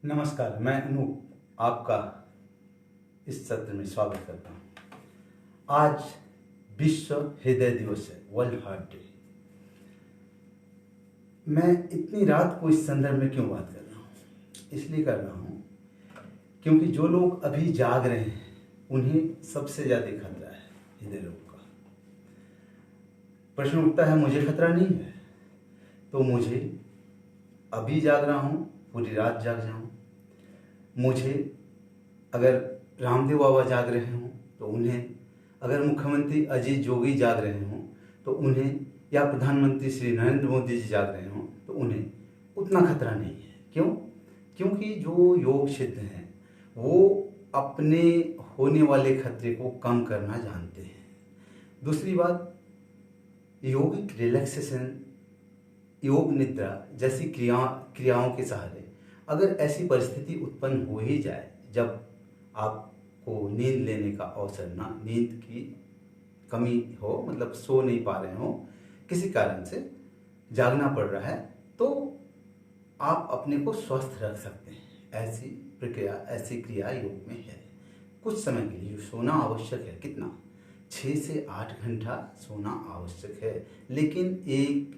नमस्कार, मैं अनूप आपका इस सत्र में स्वागत करता हूँ। आज विश्व हृदय दिवस है, वर्ल्ड हार्ट डे। मैं इतनी रात को इस संदर्भ में क्यों बात कर रहा हूँ? इसलिए कर रहा हूँ क्योंकि जो लोग अभी जाग रहे हैं उन्हें सबसे ज़्यादा खतरा है हृदय रोग का। प्रश्न उठता है, मुझे खतरा नहीं है? तो मुझे अभी जाग रहा हूँ, पूरी रात जाग जाऊँ। मुझे अगर रामदेव बाबा जाग रहे हों तो उन्हें, अगर मुख्यमंत्री अजीत जोगी जाग रहे हों तो उन्हें, या प्रधानमंत्री श्री नरेंद्र मोदी जी जाग रहे हों तो उन्हें उतना खतरा नहीं है। क्यों? क्योंकि जो योग सिद्ध हैं वो अपने होने वाले खतरे को कम करना जानते हैं। दूसरी बात, योगिक रिलैक्सेशन, योग निद्रा जैसी क्रियाओं के सहारे अगर ऐसी परिस्थिति उत्पन्न हो ही जाए जब आपको नींद लेने का अवसर ना, नींद की कमी हो, मतलब सो नहीं पा रहे हो, किसी कारण से जागना पड़ रहा है, तो आप अपने को स्वस्थ रख सकते हैं। ऐसी प्रक्रिया, ऐसी क्रिया योग में है। कुछ समय के लिए सोना आवश्यक है। कितना? 6 से 8 घंटा सोना आवश्यक है। लेकिन एक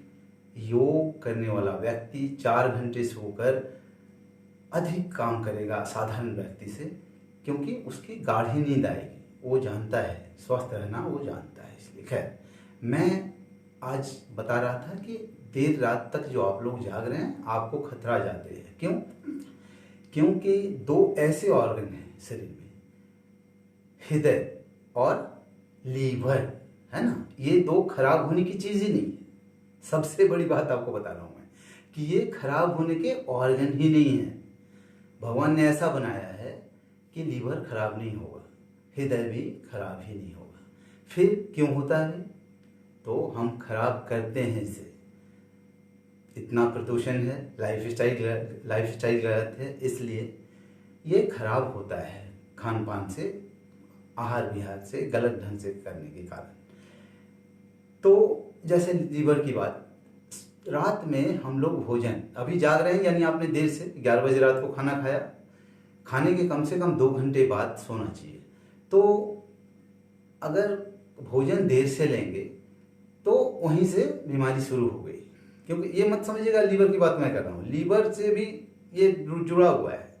योग करने वाला व्यक्ति 4 घंटे सोकर अधिक काम करेगा साधारण व्यक्ति से, क्योंकि उसकी गाढ़ी नींद आएगी। वो जानता है स्वस्थ रहना, वो जानता है। इसलिए खैर, मैं आज बता रहा था कि देर रात तक जो आप लोग जाग रहे हैं आपको खतरा जाते हैं। क्यों? क्योंकि 2 ऐसे ऑर्गन हैं शरीर में, हृदय और लीवर, है ना। ये 2 खराब होने की चीज ही नहीं है। सबसे बड़ी बात आपको बता रहा हूं मैं कि ये खराब होने के ऑर्गन ही नहीं है। भगवान ने ऐसा बनाया है कि लीवर खराब नहीं होगा, हृदय भी खराब ही नहीं होगा। फिर क्यों होता है? तो हम खराब करते हैं इसे। इतना प्रदूषण है, लाइफस्टाइल गलत है, इसलिए ये खराब होता है खान पान से, आहार विहार से, गलत ढंग से करने के कारण। तो जैसे लीवर की बात, रात में हम लोग भोजन, अभी जाग रहे हैं यानी आपने देर से 11 बजे रात को खाना खाया, खाने के कम से कम 2 घंटे बाद सोना चाहिए। तो अगर भोजन देर से लेंगे तो वहीं से बीमारी शुरू हो गई। क्योंकि ये मत समझिएगा लीवर की बात मैं कर रहा हूँ, लीवर से भी ये जुड़ा हुआ है।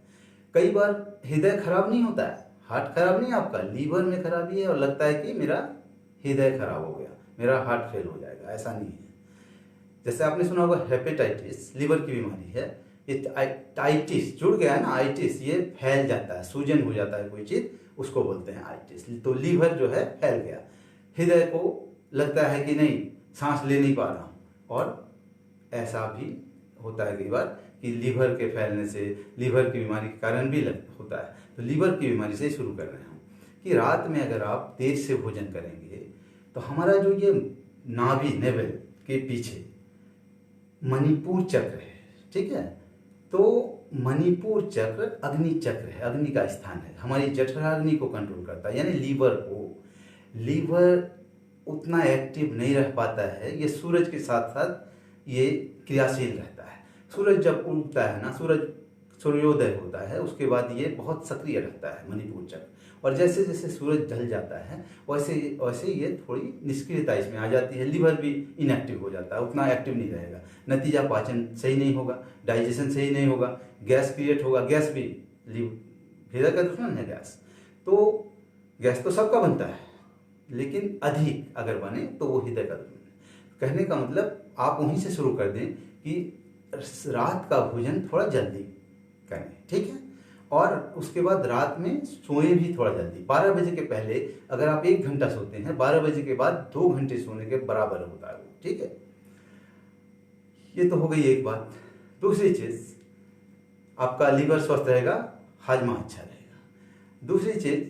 कई बार हृदय खराब नहीं होता है, हार्ट खराब नहीं है आपका, लीवर में खराबी है और लगता है कि मेरा हृदय खराब हो गया, मेरा हार्ट फेल हो जाएगा। ऐसा नहीं है। जैसे आपने सुना होगा हेपेटाइटिस, लीवर की बीमारी है। ये टाइटिस जुड़ गया है ना, आइटिस, ये फैल जाता है, सूजन हो जाता है कोई चीज, उसको बोलते हैं आइटिस। तो लीवर जो है फैल गया, हृदय को लगता है कि नहीं, सांस ले नहीं पा रहा हूं, और ऐसा भी होता है कई बार कि लीवर के फैलने से, लीवर की बीमारी के कारण भी होता है। तो लीवर की बीमारी से शुरू कर रहे हैं कि रात में अगर आप देर से भोजन करेंगे तो हमारा जो ये नाभि, नेवल के पीछे मणिपुर चक्र है, ठीक है। तो मणिपुर चक्र अग्नि चक्र है, अग्नि का स्थान है, हमारी जठराग्नि को कंट्रोल करता है, यानी लीवर को। लीवर उतना एक्टिव नहीं रह पाता है, ये सूरज के साथ साथ ये क्रियाशील रहता है। सूरज जब उगता है ना, सूर्योदय होता है, उसके बाद ये बहुत सक्रिय रहता है मणिपुर चक्र। और जैसे जैसे सूरज ढल जाता है वैसे वैसे ये थोड़ी निष्क्रियता इसमें आ जाती है, लीवर भी इनएक्टिव हो जाता है, उतना एक्टिव नहीं रहेगा। नतीजा पाचन सही नहीं होगा, डाइजेशन सही नहीं होगा, गैस क्रिएट होगा। गैस भी हृदय का दुश्मन है गैस। तो गैस तो सबका बनता है, लेकिन अधिक अगर बने तो वो हृदय का दुश्मन है। कहने का मतलब आप वहीं से शुरू कर दें कि रात का भोजन थोड़ा जल्दी करें, ठीक है। और उसके बाद रात में सोएं भी थोड़ा जल्दी। 12 बजे के पहले अगर आप 1 घंटा सोते हैं, 12 बजे के बाद 2 घंटे सोने के बराबर होता है वो, ठीक है। ये तो हो गई एक बात। दूसरी चीज, आपका लीवर स्वस्थ रहेगा, हाजमा अच्छा रहेगा। दूसरी चीज,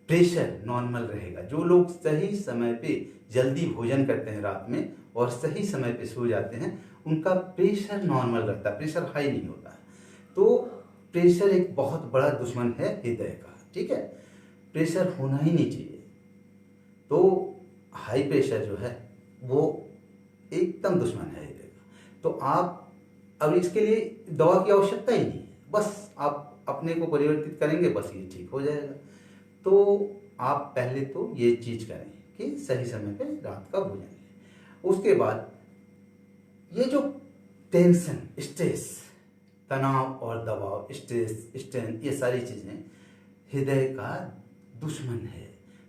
प्रेशर नॉर्मल रहेगा। जो लोग सही समय पे जल्दी भोजन करते हैं रात में और सही समय पे सो जाते हैं, उनका प्रेशर नॉर्मल रहता है, प्रेशर हाई नहीं होता है। तो प्रेशर एक बहुत बड़ा दुश्मन है हृदय का, ठीक है। प्रेशर होना ही नहीं चाहिए। तो हाई प्रेशर जो है वो एकदम दुश्मन है हृदय का। तो आप अब इसके लिए दवा की आवश्यकता ही नहीं है। बस आप अपने को परिवर्तित करेंगे, बस ये ठीक हो जाएगा। तो आप पहले तो ये चीज़ करें कि सही समय पे रात का भोजन लें। उसके बाद ये जो टेंशन, स्ट्रेस, तनाव और दबाव, स्ट्रेस, स्ट्रेन, ये सारी चीज़ें हृदय का दुश्मन है।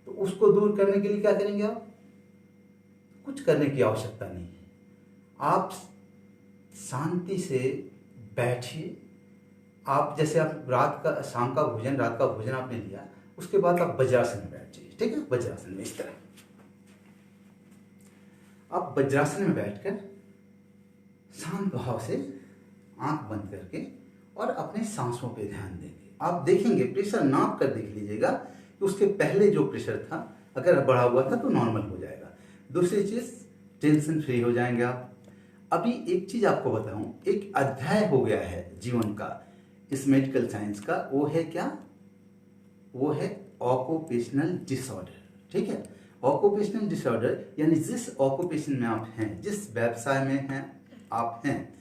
तो उसको दूर करने के लिए क्या करेंगे आप? कुछ करने की आवश्यकता नहीं है। आप शांति से बैठिए। आप जैसे आप शाम का भोजन, रात का भोजन आपने लिया, उसके बाद आप वज्रासन में बैठ जाइए। ठीक है, वज्रासन में इस तरह आप वज्रासन में बैठकर शांत भाव से आंख बंद करके और अपने सांसों पे ध्यान देंगे। आप देखेंगे, प्रेशर नाप कर देख लीजिएगा कि उसके पहले जो प्रेशर था अगर बढ़ा हुआ था तो नॉर्मल हो जाएगा। दूसरी चीज, टेंशन फ्री हो जाएंगे आप। अभी एक चीज आपको बताऊं, एक अध्याय हो गया है जीवन का, इस मेडिकल साइंस का। वो है क्या? वो है ऑक्यूपेशनल डिसऑर्डर। ठीक है, ऑक्यूपेशनल डिसऑर्डर यानी जिस ऑक्यूपेशन में आप हैं, जिस व्यवसाय में हैं आप हैं,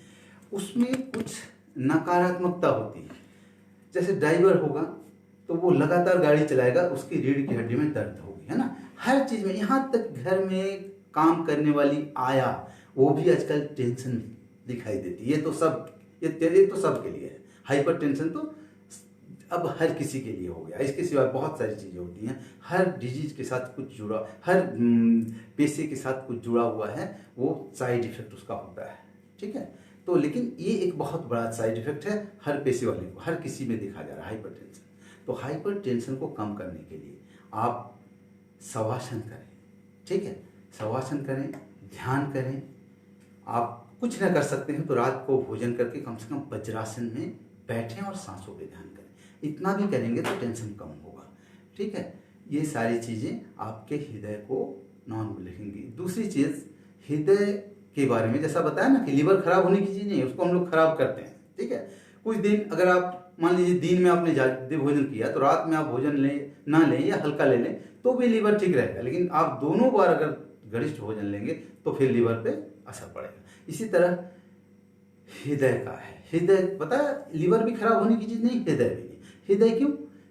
उसमें कुछ नकारात्मकता होती है। जैसे ड्राइवर होगा तो वो लगातार गाड़ी चलाएगा, उसकी रीढ़ की हड्डी में दर्द होगी, है ना। हर चीज में, यहाँ तक घर में काम करने वाली आया, वो भी आजकल टेंशन दिखाई देती है। ये तो सबके लिए है। हाइपर टेंशन तो अब हर किसी के लिए हो गया। इसके सिवा बहुत सारी चीजें होती हैं। हर डिजीज के साथ कुछ जुड़ा, हर पेशे के साथ कुछ जुड़ा हुआ है, वो साइड इफेक्ट उसका होता है। ठीक है, तो लेकिन ये एक बहुत बड़ा साइड इफेक्ट है हर पेशे वाले को, हर किसी में देखा जा रहा है हाइपर टेंशन। तो हाइपर टेंशन को कम करने के लिए आप शवासन करें। ठीक है, शवासन करें, ध्यान करें। आप कुछ ना कर सकते हैं तो रात को भोजन करके कम से कम वज्रासन में बैठें और सांसों पे ध्यान करें। इतना भी करेंगे तो टेंशन कम होगा। ठीक है, ये सारी चीज़ें आपके हृदय को नॉर्मल रखेंगी। दूसरी चीज़, हृदय के बारे में जैसा बताया ना कि लीवर खराब होने की चीज़ नहीं है, उसको हम लोग खराब करते हैं। ठीक है, कुछ दिन अगर आप मान लीजिए दिन में आपने ज़्यादा भोजन किया तो रात में आप भोजन लें ना लें या हल्का ले लें तो भी लीवर ठीक रहेगा। लेकिन आप दोनों बार अगर गरिष्ठ भोजन लेंगे तो फिर लीवर पे असर पड़ेगा। इसी तरह हृदय का है। हृदय पता है, लीवर भी खराब होने की चीज़ नहीं, हृदय भी नहीं। हृदय क्यों?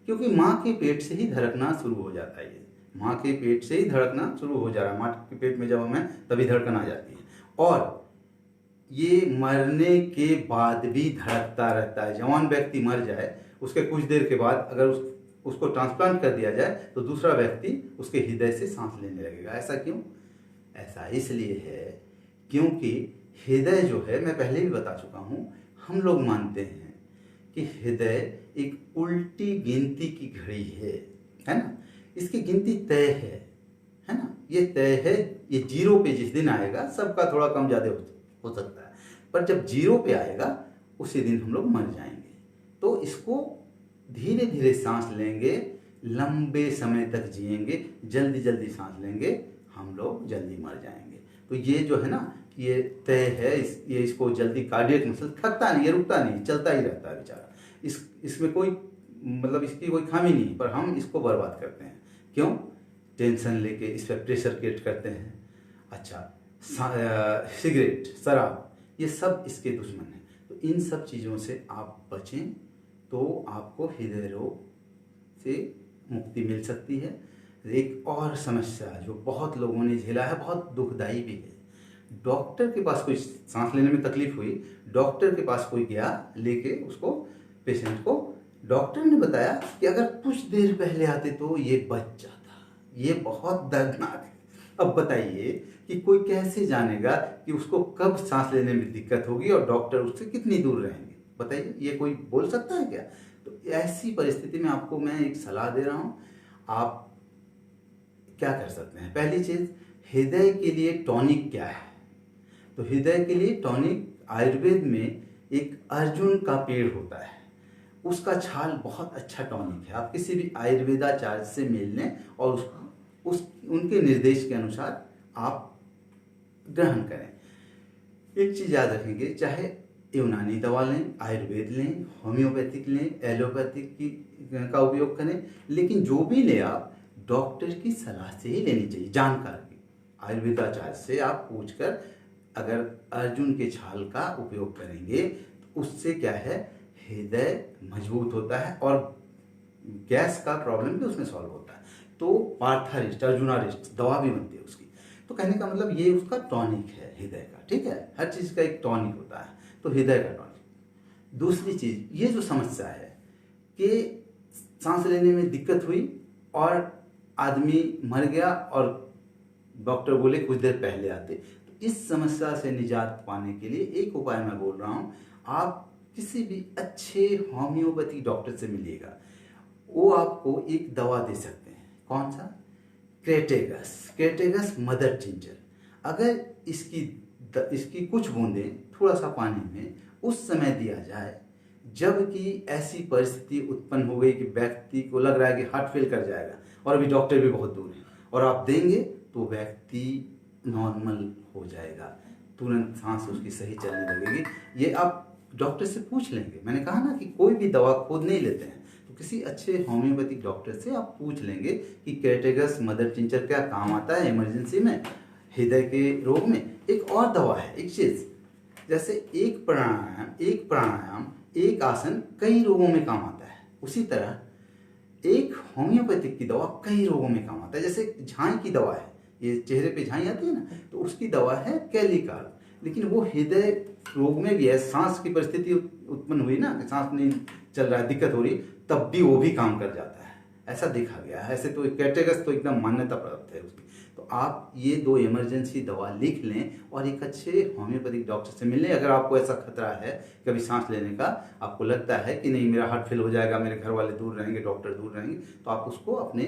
क्योंकि माँ के पेट से ही धड़कना शुरू हो जाता है। ये माँ के पेट से ही धड़कना शुरू हो जा रहा है। माँ के पेट में जब हम हैं तभी धड़कन आ जाती है, और ये मरने के बाद भी धड़कता रहता है। जवान व्यक्ति मर जाए, उसके कुछ देर के बाद अगर उसको ट्रांसप्लांट कर दिया जाए तो दूसरा व्यक्ति उसके हृदय से सांस लेने लगेगा। ऐसा क्यों? ऐसा इसलिए है क्योंकि हृदय जो है, मैं पहले भी बता चुका हूँ, हम लोग मानते हैं कि हृदय एक उल्टी गिनती की घड़ी है ना। इसकी गिनती तय है ना, ये तय है। ये जीरो पे जिस दिन आएगा, सबका थोड़ा कम ज़्यादा हो सकता है, पर जब जीरो पे आएगा उसी दिन हम लोग मर जाएंगे। तो इसको धीरे धीरे सांस लेंगे, लंबे समय तक जिएंगे। जल्दी जल्दी सांस लेंगे, हम लोग जल्दी मर जाएंगे। तो ये जो है ना, ये तय है। ये इसको जल्दी कार्डियक मसल थकता नहीं, ये रुकता नहीं, चलता ही रहता है बेचारा। इसमें कोई मतलब इसकी कोई खामी नहीं, पर हम इसको बर्बाद करते हैं। क्यों? टेंशन लेके इस पर प्रेशर क्रिएट करते हैं। अच्छा, सिगरेट, शराब, ये सब इसके दुश्मन हैं। तो इन सब चीज़ों से आप बचें तो आपको हृदय रोग से मुक्ति मिल सकती है। एक और समस्या जो बहुत लोगों ने झेला है, बहुत दुखदाई भी है। डॉक्टर के पास कोई सांस लेने में तकलीफ हुई, डॉक्टर के पास कोई गया लेके उसको, पेशेंट को, डॉक्टर ने बताया कि अगर कुछ देर पहले आते तो ये बच जाता। ये बहुत दर्दनाक है। अब बताइए कि कोई कैसे जानेगा कि उसको कब सांस लेने में दिक्कत होगी और डॉक्टर उससे कितनी दूर रहेंगे? बताइए, ये कोई बोल सकता है क्या? तो ऐसी परिस्थिति में आपको मैं एक सलाह दे रहा हूँ। आप क्या कर सकते हैं? पहली चीज, हृदय के लिए टॉनिक क्या है? तो हृदय के लिए टॉनिक, आयुर्वेद में एक अर्जुन का पेड़ होता है, उसका छाल बहुत अच्छा टॉनिक है। आप किसी भी आयुर्वेदाचार्य से मिल लें और उनके निर्देश के अनुसार आप ग्रहण करें। एक चीज याद रखेंगे, चाहे यूनानी दवा लें, आयुर्वेद लें, होम्योपैथिक लें, एलोपैथिक का उपयोग करें, लेकिन जो भी ले आप डॉक्टर की सलाह से ही लेनी चाहिए, जानकार की। आयुर्वेदाचार्य से आप पूछकर अगर अर्जुन के छाल का उपयोग करेंगे तो उससे क्या है, हृदय मजबूत होता है और गैस का प्रॉब्लम भी उसमें सॉल्व होता है। तो पार्थारिस्ट, अर्जुनारिस्ट दवा भी बनती है उसकी। तो कहने का मतलब ये उसका टॉनिक है हृदय का, ठीक है। हर चीज़ का एक टॉनिक होता है, तो हृदय का टॉनिक। दूसरी चीज़, ये जो समस्या है कि सांस लेने में दिक्कत हुई और आदमी मर गया और डॉक्टर बोले कुछ देर पहले आते, तो इस समस्या से निजात पाने के लिए एक उपाय मैं बोल रहा हूँ, आप किसी भी अच्छे होम्योपैथी डॉक्टर से मिलिएगा, वो आपको एक दवा दे सकते हैं। कौन सा? Crataegus mother tincture. अगर इसकी कुछ बूंदें थोड़ा सा पानी में उस समय दिया जाए जबकि ऐसी परिस्थिति उत्पन्न हो गई कि व्यक्ति को लग रहा है कि हार्ट फेल कर जाएगा और अभी डॉक्टर भी बहुत दूर है, और आप देंगे तो व्यक्ति नॉर्मल हो जाएगा, तुरंत सांस उसकी सही चलने लगेगी। ये आप डॉक्टर से पूछ लेंगे। मैंने कहा ना कि कोई भी दवा खुद नहीं लेते हैं, तो किसी अच्छे होम्योपैथिक डॉक्टर से आप पूछ लेंगे कि क्रेटेगस मदर टिंचर क्या काम आता है इमरजेंसी में, हृदय के रोग में। एक और दवा है, एक चीज़, जैसे एक प्राणायाम एक आसन कई रोगों में काम आता है, उसी तरह एक होम्योपैथिक की दवा कई रोगों में काम आता है। जैसे झाई की दवा है, ये चेहरे पे झाई आती है ना, तो उसकी दवा है कैलिकाल, लेकिन वो हृदय रोग में भी है। सांस की परिस्थिति उत्पन्न हुई ना कि सांस नहीं चल रहा है, दिक्कत हो रही, तब भी वो भी काम कर जाता है, ऐसा देखा गया है। ऐसे तो क्रेटेगस तो एकदम मान्यता प्राप्त है उसकी। तो आप ये 2 इमरजेंसी दवा लिख लें और एक अच्छे होम्योपैथिक डॉक्टर से मिल लें। अगर आपको ऐसा खतरा है कभी सांस लेने का, आपको लगता है कि नहीं मेरा हार्ट फेल हो जाएगा, मेरे घर वाले दूर रहेंगे, डॉक्टर दूर रहेंगे, तो आप उसको अपने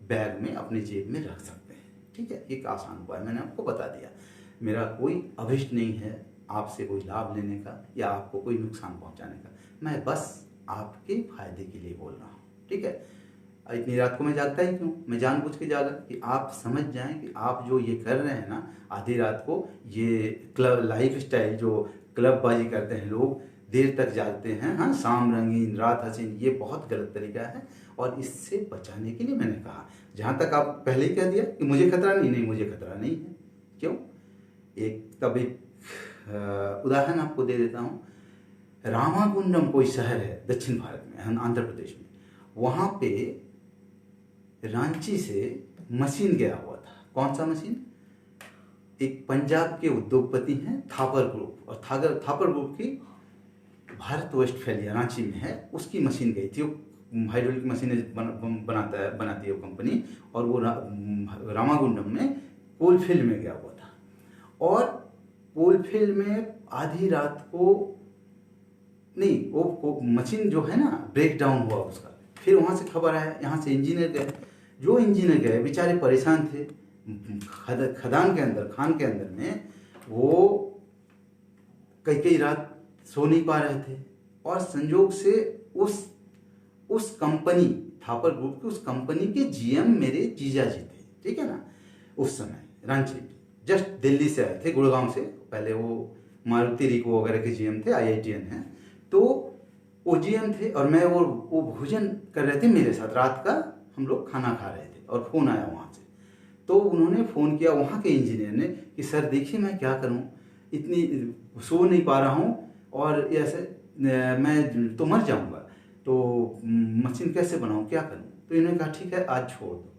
बैग में, अपनी जेब में रख सकते हैं, ठीक है। एक आसान उपाय मैंने आपको बता दिया। मेरा कोई अभिष्ट नहीं है आपसे कोई लाभ लेने का या आपको कोई नुकसान पहुंचाने का, मैं बस आपके फायदे के लिए बोल रहा हूँ, ठीक है। इतनी रात को मैं जागता ही क्यों? मैं जानबूझ के जागा कि आप समझ जाएं कि आप जो ये कर रहे हैं ना आधी रात को, ये क्लब लाइफ स्टाइल जो क्लबबाजी करते हैं लोग, देर तक जागते हैं, हाँ, शाम रंगीन रात हसीन, ये बहुत गलत तरीका है। और इससे बचाने के लिए मैंने कहा, जहाँ तक आप पहले ही कह दिया कि मुझे खतरा नहीं, मुझे खतरा नहीं है। क्यों? एक उदाहरण आपको दे देता हूँ। रामागुंडम कोई शहर है दक्षिण भारत में, आंध्र प्रदेश में, वहाँ पे रांची से मशीन गया हुआ था। कौन सा मशीन? एक पंजाब के उद्योगपति हैं थापर ग्रुप, और थापर ग्रुप की भारत वेस्टफेलिया रांची में है, उसकी मशीन गई थी। वो हाइड्रोलिक मशीनें बनाती है वो कंपनी, और वो रामागुंडम में कोलफील्ड में गया हुआ था। और कोलफील्ड में आधी रात को नहीं, वो मशीन जो है ना ब्रेक डाउन हुआ उसका। फिर वहाँ से खबर आया, यहाँ से इंजीनियर गए, जो इंजीनियर गए बेचारे परेशान थे। खान के अंदर में वो कई रात सो नहीं पा रहे थे, और संजोग से उस कंपनी थापर ग्रुप की उस कंपनी के जीएम मेरे जीजा जी थे, ठीक है ना। उस समय रांची, जस्ट दिल्ली से आए थे, गुड़गांव से। पहले वो मारुति रिको वगैरह के जीएम थे, IITN हैं, तो वो जीएम थे। और मैं वो भोजन कर रहे थे मेरे साथ, रात का हम लोग खाना खा रहे थे, और फ़ोन आया वहाँ से। तो उन्होंने फ़ोन किया वहाँ के इंजीनियर ने कि सर देखिए मैं क्या करूँ, इतनी सो नहीं पा रहा हूँ, और ऐसे मैं तो मर जाऊँगा, तो मशीन कैसे बनाऊँ, क्या करूँ? तो इन्होंने कहा ठीक है आज छोड़ दो।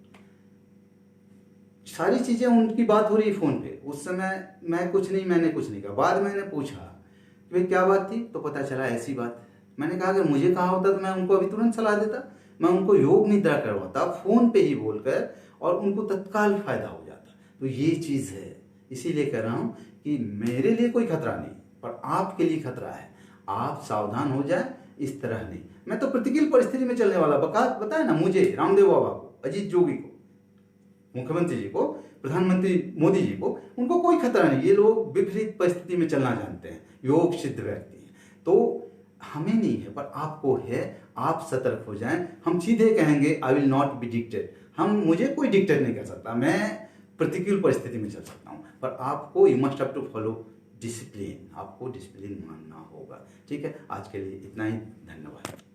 सारी चीज़ें उनकी बात हो रही फ़ोन पे, उस समय मैंने कुछ नहीं कहा। बाद में मैंने पूछा कि भाई क्या बात थी, तो पता चला ऐसी बात। मैंने कहा अगर मुझे कहा होता तो मैं उनको अभी तुरंत सलाह देता, मैं उनको योग निद्रा करवाता फ़ोन पे ही बोलकर, और उनको तत्काल फायदा हो जाता। तो ये चीज़ है, इसीलिए कह रहा हूँ कि मेरे लिए कोई खतरा नहीं, पर आपके लिए खतरा है। आप सावधान हो जाए, इस तरह नहीं। मैं तो प्रतिकूल परिस्थिति में चलने वाला बताया ना, मुझे, रामदेव बाबा को, अजीत जोगी को, मुख्यमंत्री जी को, प्रधानमंत्री मोदी जी को, उनको कोई खतरा नहीं। ये लोग विपरीत परिस्थिति में चलना जानते हैं, योग सिद्ध व्यक्ति हैं। तो हमें नहीं है, पर आपको है। आप सतर्क हो जाएं। हम सीधे कहेंगे आई विल नॉट बी डिक्टेड, मुझे कोई डिक्टेट नहीं कर सकता, मैं प्रतिकूल परिस्थिति में चल सकता हूँ, पर आपको you must have to follow discipline, आपको डिसिप्लिन मानना होगा, ठीक है। आज के लिए इतना ही, धन्यवाद।